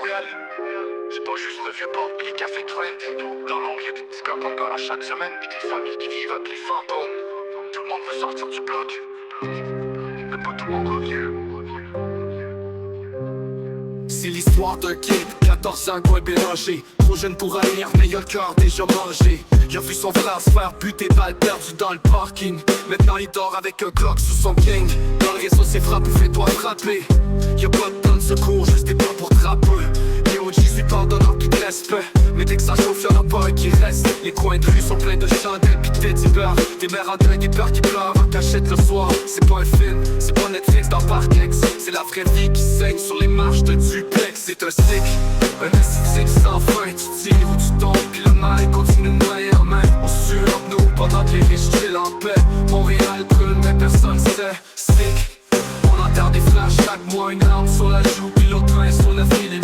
Montréal. C'est pas juste le vieux port pis les cafés trend. Dans l'ombre y'a des petits gars qu'on dort à chaque semaine pis des familles qui vivent avec les fantômes. Tout le monde veut sortir du bloc, mais pas tout le monde revient. C'est l'histoire d'un kid, 14 ans, coin Bélanger. Trop jeune pour haïr, mais il a le cœur déjà mangé. Il a vu son frère se faire buter, balle perdue dans le parking. Maintenant il dort avec un Glock sous son gang. Dans le réseau c'est frappe ou fais-toi frapper. Y'a pas de temps de secours, juste des plans pour trapper. Léo 18 ans donnant tout respect. Mais dès que ça chauffe y'en a pas un qui reste. Les coins de rue sont pleins de chandelles pis de pétibeurs. Des mères en deuil, des peurs qui pleurent en cachette le soir. C'est pas un film, c'est pas Netflix dans Parkex. C'est la vraie vie qui saigne sur les marches de duplex. C'est un stick, un esthétique sans fin. Tu tires ou tu tombes pis le mal continue de noyer en main. On se tue entre nous pendant que les riches chillent en paix. Montréal brûle mais personne sait. Stick, on enterre des flashs chaque mois. Une arme sur la joue pis l'autre main sur le filet.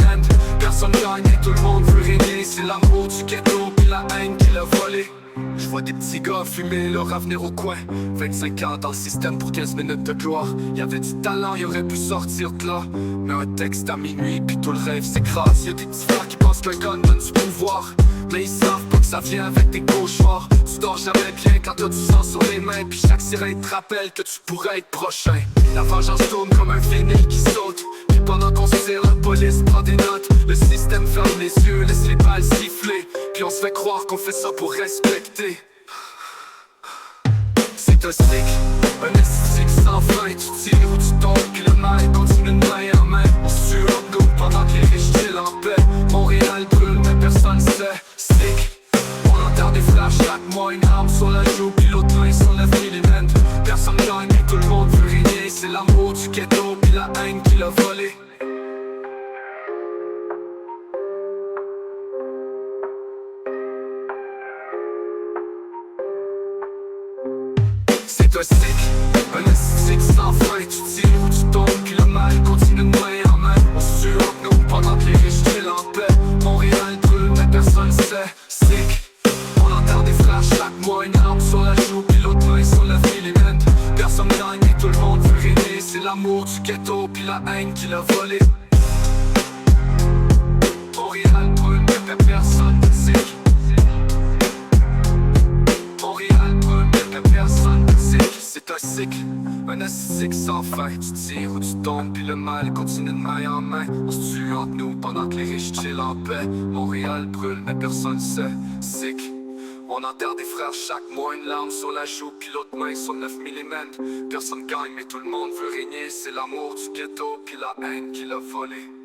Personne gagne et tout le monde veut régner. C'est l'amour du ghetto pis la haine qui l'a volé. Je vois des petits gars fumer leur avenir au coin. 25 ans dans le système pour 15 minutes de gloire. Y'avait du talent, il aurait pu sortir de là. Mais un texte à minuit puis tout le rêve s'écrase. Y'a des petits frères qui pensent qu'un gun donne du pouvoir, mais ils savent pas que ça vient avec des cauchemars. Tu dors jamais bien quand t'as du sang sur les mains. Puis chaque sirène te rappelle que tu pourrais être prochain. La vengeance tourne comme un vinyle qui saute. Puis pendant qu'on se tire, la police prend des notes. Le système ferme les yeux, laisse les balles siffler. Puis on se fait croire qu'on fait ça pour respecter. C'est un stick, un esthétique sans fin. Tu tires ou tu tombes, puis le mal continue de main en main. On se tue entre nous pendant que les riches chillent en paix. Montréal brûle mais personne sait. Stick, on enterre des flashs chaque mois. Une arme sur la joue puis l'autre main sur le filet. Personne gagne mais tout le monde veut régner. C'est l'amour du ghetto puis la haine qui l'a volé. C'est un stick, un esthétique sans fin. Tu tires ou tu tombes, puis le mal continue de main en main. On se tue entre nous pendant que les riches chillent en paix. Montréal brûle mais personne sait. Stick, on enterre des flashs chaque mois. Une arme sur la joue puis l'autre main sur le filet. Personne gagne et tout le monde veut régner. C'est l'amour du ghetto puis la haine qui l'a volé. Montréal brûle mais personne sait. C'est un cycle, un esthétique sans fin. Tu tires ou tu tombes, puis le mal continue de main en main. On se tue entre nous pendant que les riches chillent en paix. Montréal brûle, mais personne sait. Sick, on enterre des frères chaque mois. Une larme sur la joue, puis l'autre main sur 9 mm. Personne gagne, mais tout le monde veut régner. C'est l'amour du ghetto, puis la haine qui l'a volé.